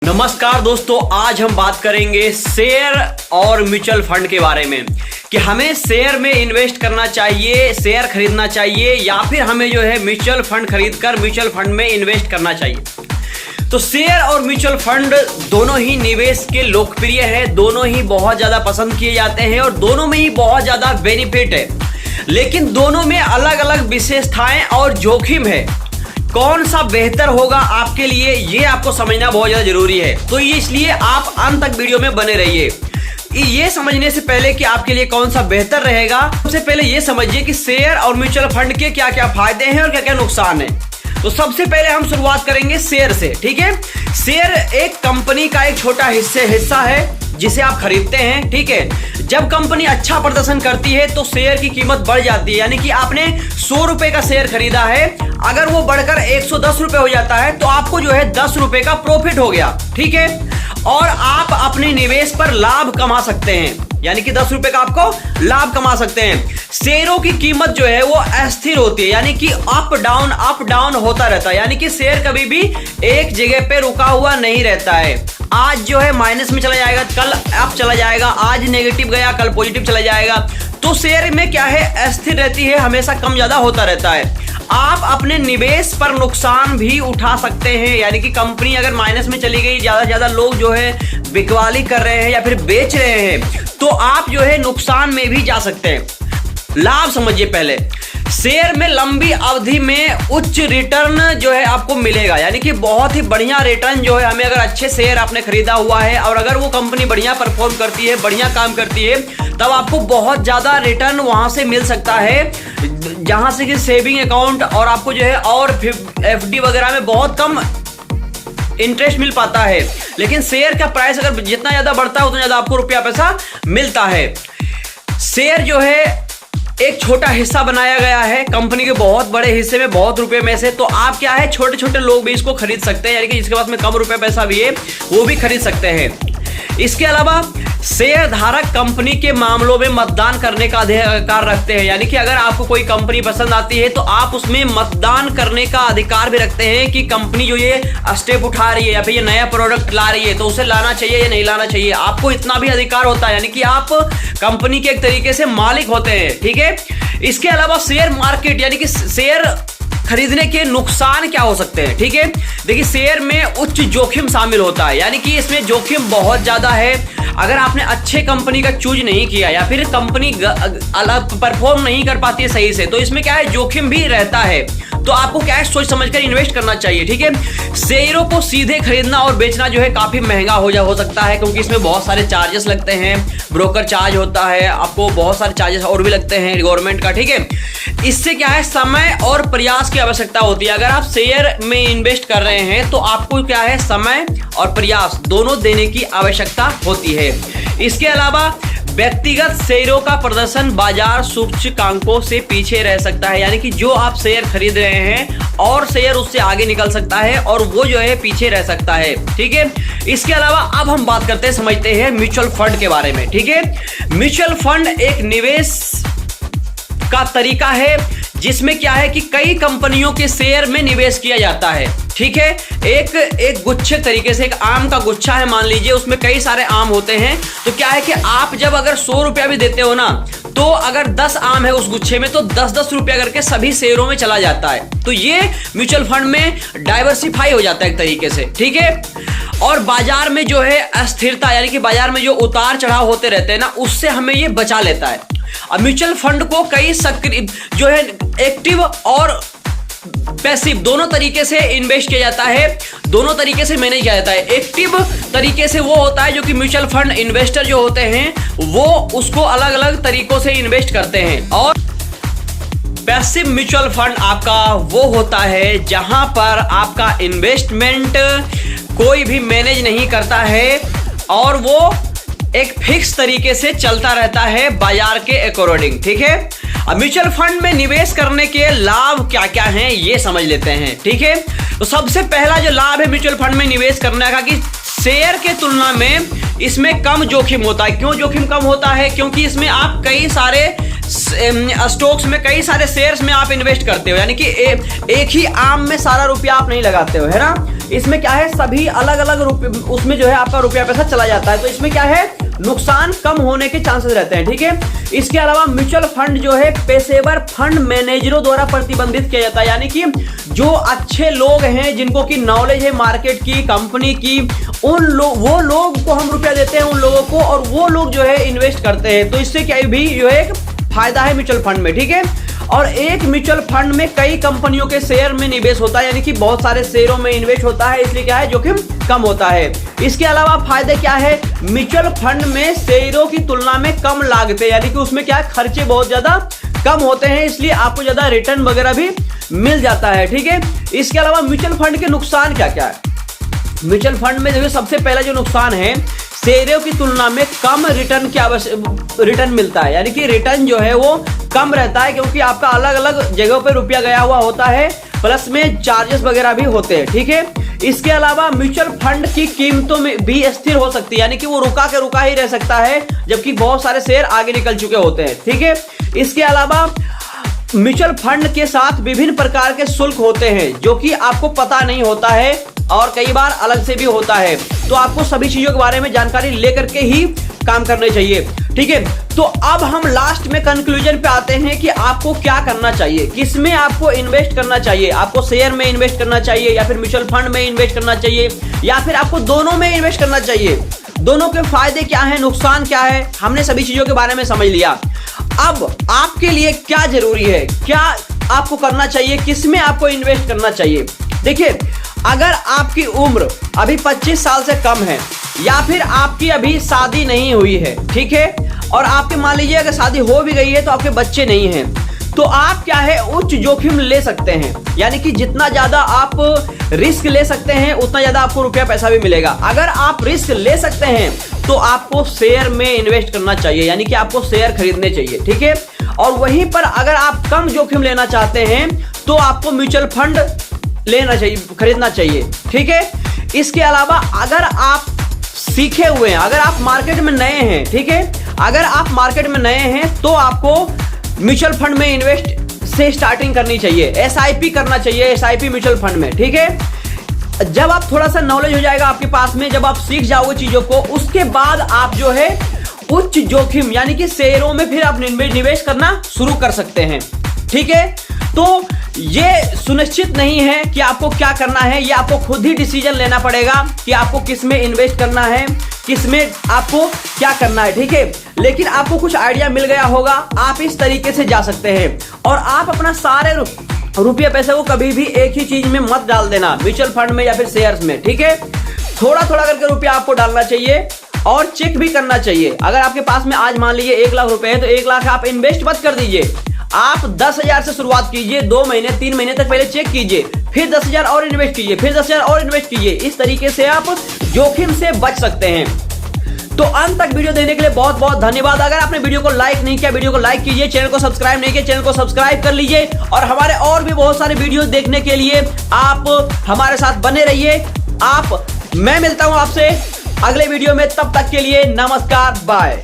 नमस्कार दोस्तों, आज हम बात करेंगे शेयर और म्यूचुअल फंड के बारे में कि हमें शेयर में इन्वेस्ट करना चाहिए, शेयर खरीदना चाहिए या फिर हमें जो है म्यूचुअल फंड खरीदकर म्यूचुअल फंड में इन्वेस्ट करना चाहिए। तो शेयर और म्यूचुअल फंड दोनों ही निवेश के लोकप्रिय है, दोनों ही बहुत ज्यादा पसंद किए जाते हैं और दोनों में ही बहुत ज्यादा बेनिफिट है, लेकिन दोनों में अलग अलग विशेषताएं और जोखिम है। कौन सा बेहतर होगा आपके लिए, ये आपको समझना बहुत ज्यादा जरूरी है। तो ये इसलिए आप अंत तक वीडियो में बने रहिए। ये समझने से पहले कि आपके लिए कौन सा बेहतर रहेगा, सबसे पहले ये समझिए कि शेयर और म्यूचुअल फंड के क्या क्या फायदे हैं और क्या क्या नुकसान है। तो सबसे पहले हम शुरुआत करेंगे शेयर से, ठीक है। शेयर एक कंपनी का एक छोटा हिस्सा है जिसे आप खरीदते हैं, ठीक है। जब कंपनी अच्छा प्रदर्शन करती है तो शेयर की कीमत बढ़ जाती है, यानी कि आपने 100 रुपए का शेयर खरीदा है, अगर वो बढ़कर 110 रुपए हो जाता है तो आपको जो है 10 रुपए का प्रॉफिट हो गया, ठीक है। और आप अपने निवेश पर लाभ कमा सकते हैं, यानी कि 10 रुपए का आपको लाभ कमा सकते हैं। शेयरों की कीमत जो है वो अस्थिर होती है, यानी कि अप डाउन होता रहता है, यानी कि शेयर कभी भी एक जगह पे रुका हुआ नहीं रहता है। आज जो है माइनस में चला जाएगा, कल अप चला जाएगा, आज नेगेटिव गया कल पॉजिटिव चला जाएगा। तो शेयर में क्या है, अस्थिर रहती है, हमेशा कम ज्यादा होता रहता है। आप अपने निवेश पर नुकसान भी उठा सकते हैं, यानी कि कंपनी अगर माइनस में चली गई, ज्यादा से ज्यादा लोग जो है बिकवाली कर रहे हैं या फिर बेच रहे हैं, तो आप जो है नुकसान में भी जा सकते हैं। लाभ समझिए पहले। शेयर में लंबी अवधि में उच्च रिटर्न जो है आपको मिलेगा, यानी कि बहुत ही बढ़िया रिटर्न जो है हमें, अगर अच्छे शेयर आपने खरीदा हुआ है और अगर वो कंपनी बढ़िया परफॉर्म करती है, बढ़िया काम करती है, तब आपको बहुत ज्यादा रिटर्न वहां से मिल सकता है, जहां से कि सेविंग अकाउंट और आपको जो है और एफडी वगैरह में बहुत कम इंटरेस्ट मिल पाता है। लेकिन शेयर का प्राइस अगर जितना ज्यादा बढ़ता है उतना ज्यादा आपको रुपया पैसा मिलता है। शेयर जो है एक छोटा हिस्सा बनाया गया है कंपनी के बहुत बड़े हिस्से में, बहुत रुपए में से। तो आप क्या है, छोटे छोटे लोग भी इसको खरीद सकते हैं, यानी कि जिसके पास में कम रुपए पैसा भी है वो भी खरीद सकते हैं। इसके अलावा शेयर धारक कंपनी के मामलों में मतदान करने का अधिकार रखते हैं, यानी कि अगर आपको कोई कंपनी पसंद आती है तो आप उसमें मतदान करने का अधिकार भी रखते हैं कि कंपनी जो ये स्टेप उठा रही है या फिर ये नया प्रोडक्ट ला रही है तो उसे लाना चाहिए या नहीं लाना चाहिए। आपको इतना भी अधिकार होता है, यानी कि आप कंपनी के एक तरीके से मालिक होते हैं, ठीक है। इसके अलावा शेयर मार्केट, यानी कि शेयर खरीदने के नुकसान क्या हो सकते हैं, ठीक है। देखिए, शेयर में उच्च जोखिम शामिल होता है, यानी कि इसमें जोखिम बहुत ज्यादा है। अगर आपने अच्छे कंपनी का चूज नहीं किया या फिर कंपनी अलग परफॉर्म नहीं कर पाती है सही से, तो इसमें क्या है, जोखिम भी रहता है। तो आपको क्या सोच समझकर इन्वेस्ट करना चाहिए, ठीक है। शेयरों को सीधे खरीदना और बेचना जो है काफी महंगा हो सकता है, क्योंकि इसमें बहुत सारे चार्जेस लगते हैं, ब्रोकर चार्ज होता है, आपको बहुत सारे चार्जेस और भी लगते हैं गवर्नमेंट का, ठीक है। इससे क्या है, समय और प्रयास की आवश्यकता होती है। अगर आप शेयर में इन्वेस्ट कर रहे हैं तो आपको क्या है, समय और प्रयास दोनों देने की आवश्यकता होती है। इसके अलावा व्यक्तिगत शेयरों का प्रदर्शन बाजार सूचकांकों से पीछे रह सकता है, यानी कि जो आप शेयर खरीद रहे हैं और शेयर उससे आगे निकल सकता है और वो जो है पीछे रह सकता है, ठीक है। इसके अलावा अब हम बात करते हैं, समझते हैं म्यूचुअल फंड के बारे में, ठीक है। म्यूचुअल फंड एक निवेश का तरीका है जिसमें क्या है कि कई कंपनियों के शेयर में निवेश किया जाता है, ठीक है। एक गुच्छे तरीके से, एक आम का गुच्छा है मान लीजिए, उसमें कई सारे आम होते हैं। तो क्या है कि आप जब अगर 100 रुपया भी देते हो ना, तो अगर 10 आम है उस गुच्छे में तो 10-10 रुपया करके सभी शेयरों में चला जाता है। तो ये म्यूचुअल फंड में डाइवर्सिफाई हो जाता है एक तरीके से, ठीक है। और बाजार में जो है अस्थिरता, यानी कि बाजार में जो उतार चढ़ाव होते रहते हैं ना, उससे हमें ये बचा लेता है। अब म्यूचुअल फंड को कई सक्रिय जो है एक्टिव और पैसिव दोनों तरीके से इन्वेस्ट किया जाता है, दोनों तरीके से मैनेज किया जाता है। एक्टिव तरीके से वो होता है जो कि म्यूचुअल फंड इन्वेस्टर जो होते हैं वो उसको अलग अलग तरीकों से इन्वेस्ट करते हैं, और पैसिव म्यूचुअल फंड आपका वो होता है जहां पर आपका इन्वेस्टमेंट कोई भी मैनेज नहीं करता है और वो एक फिक्स तरीके से चलता रहता है बाजार के अकॉर्डिंग, ठीक है। अब म्यूचुअल फंड में निवेश करने के लाभ क्या क्या हैं ये समझ लेते हैं, ठीक है। तो सबसे पहला जो लाभ है म्यूचुअल फंड में निवेश करने का, कि शेयर के तुलना में इसमें कम जोखिम होता है। क्यों जोखिम कम होता है? क्योंकि इसमें आप कई सारे स्टॉक्स में, कई सारे शेयर्स में आप इन्वेस्ट करते हो, यानी कि एक ही आम में सारा रुपया आप नहीं लगाते हो, है ना। इसमें क्या है, सभी अलग अलग उसमें जो है आपका रुपया पैसा चला जाता है, तो इसमें क्या है, नुकसान कम होने के चांसेस रहते हैं, ठीक है। इसके अलावा म्यूचुअल फंड जो है पेशेवर फंड मैनेजरों द्वारा प्रतिबंधित किया जाता है, यानी कि जो अच्छे लोग हैं, जिनको की नॉलेज है मार्केट की, कंपनी की, वो लोग को हम रुपया देते हैं उन लोगों को, और वो लोग जो है इन्वेस्ट करते हैं। तो इससे क्या भी जो है एक फायदा है म्यूचुअल फंड में, ठीक है। और एक म्यूचुअल फंड में कई कंपनियों के शेयर में निवेश होता है, यानी कि बहुत सारे शेयरों में इन्वेस्ट होता है, इसलिए क्या है, जोखिम कम होता है। इसके अलावा फायदे क्या है, म्यूचुअल फंड में शेयरों की तुलना में कम लागतें, यानी कि उसमें क्या है, खर्चे बहुत ज्यादा कम होते हैं, इसलिए आपको ज्यादा रिटर्न वगैरह भी मिल जाता है, ठीक है। इसके अलावा म्यूचुअल फंड के नुकसान क्या क्या है। म्यूचुअल फंड में जो सबसे पहला जो नुकसान है, शेयरों की तुलना में कम रिटर्न मिलता है, यानी कि रिटर्न जो है वो कम रहता है, क्योंकि आपका अलग अलग जगहों पे रुपया गया हुआ होता है, प्लस में चार्जेस वगैरह भी होते हैं, ठीक है। इसके अलावा म्यूचुअल फंड की कीमतों में भी स्थिर हो सकती है, यानी कि वो रुका ही रह सकता है, जबकि बहुत सारे शेयर आगे निकल चुके होते हैं, ठीक है। इसके अलावा म्यूचुअल फंड के साथ विभिन्न प्रकार के शुल्क होते हैं, जो कि आपको पता नहीं होता है, और कई बार अलग से भी होता है, तो आपको सभी चीजों के बारे में जानकारी लेकर के ही काम करने चाहिए, ठीक है। तो अब हम लास्ट में कंक्लूजन पे आते हैं कि आपको क्या करना चाहिए, किसमें आपको इन्वेस्ट करना चाहिए, आपको शेयर में इन्वेस्ट करना चाहिए, या फिर म्यूचुअल फंड में इन्वेस्ट करना चाहिए, या फिर आपको दोनों में इन्वेस्ट करना चाहिए। दोनों के फायदे क्या है, नुकसान क्या है, हमने सभी चीजों के बारे में समझ लिया। अब आपके लिए क्या जरूरी है, क्या आपको करना चाहिए, किसमें आपको इन्वेस्ट करना चाहिए। देखिए, अगर आपकी उम्र अभी 25 साल से कम है, या फिर आपकी अभी शादी नहीं हुई है, ठीक है, और आपके मान लीजिए अगर शादी हो भी गई है तो आपके बच्चे नहीं हैं, तो आप क्या है, उच्च जोखिम ले सकते हैं, यानी कि जितना ज्यादा आप रिस्क ले सकते हैं उतना ज्यादा आपको रुपया पैसा भी मिलेगा। अगर आप रिस्क ले सकते हैं तो आपको शेयर में इन्वेस्ट करना चाहिए, यानी कि आपको शेयर खरीदने चाहिए, ठीक है। और वहीं पर अगर आप कम जोखिम लेना चाहते हैं तो आपको म्यूचुअल फंड लेना चाहिए, खरीदना चाहिए, ठीक है। इसके अलावा अगर आप सीखे हुए हैं, अगर आप मार्केट में नए हैं, ठीक है, अगर आप मार्केट में नए हैं तो आपको म्यूचुअल फंड में इन्वेस्ट से स्टार्टिंग करनी चाहिए, एसआईपी करना चाहिए, एसआईपी म्यूचुअल फंड में, ठीक है। जब आप थोड़ा सा नॉलेज हो जाएगा आपके पास में, जब आप सीख जाओगे चीजों को, उसके बाद आप जो है उच्च जोखिम यानी कि शेयरों में फिर आप निवेश करना शुरू कर सकते हैं, ठीक है। तो ये सुनिश्चित नहीं है कि आपको क्या करना है, ये आपको खुद ही डिसीजन लेना पड़ेगा कि आपको किस में इन्वेस्ट करना है, किस में आपको क्या करना है, ठीक है। लेकिन आपको कुछ आइडिया मिल गया होगा, आप इस तरीके से जा सकते हैं, और आप अपना सारे रुपये पैसे को कभी भी एक ही चीज में मत डाल देना, म्यूचुअल फंड में या फिर शेयर्स में, ठीक है। थोड़ा थोड़ा करके रुपया आपको डालना चाहिए, और चेक भी करना चाहिए। अगर आपके पास में आज मान लीजिए 1 लाख रुपए है, तो 1 लाख आप इन्वेस्ट मत कर दीजिए, आप 10,000 से शुरुआत कीजिए, 2 महीने 3 महीने तक पहले चेक कीजिए, फिर 10,000 और इन्वेस्ट कीजिए, फिर 10,000 और इन्वेस्ट कीजिए। इस तरीके से आप जोखिम से बच सकते हैं। तो अंत तक वीडियो देखने के लिए बहुत बहुत धन्यवाद। अगर आपने वीडियो को लाइक नहीं किया, वीडियो को लाइक कीजिए, चैनल को सब्सक्राइब नहीं किया, चैनल को सब्सक्राइब कर लीजिए, और हमारे और भी बहुत सारे वीडियो देखने के लिए आप हमारे साथ बने रहिए। मैं मिलता हूं आपसे अगले वीडियो में, तब तक के लिए नमस्कार, बाय।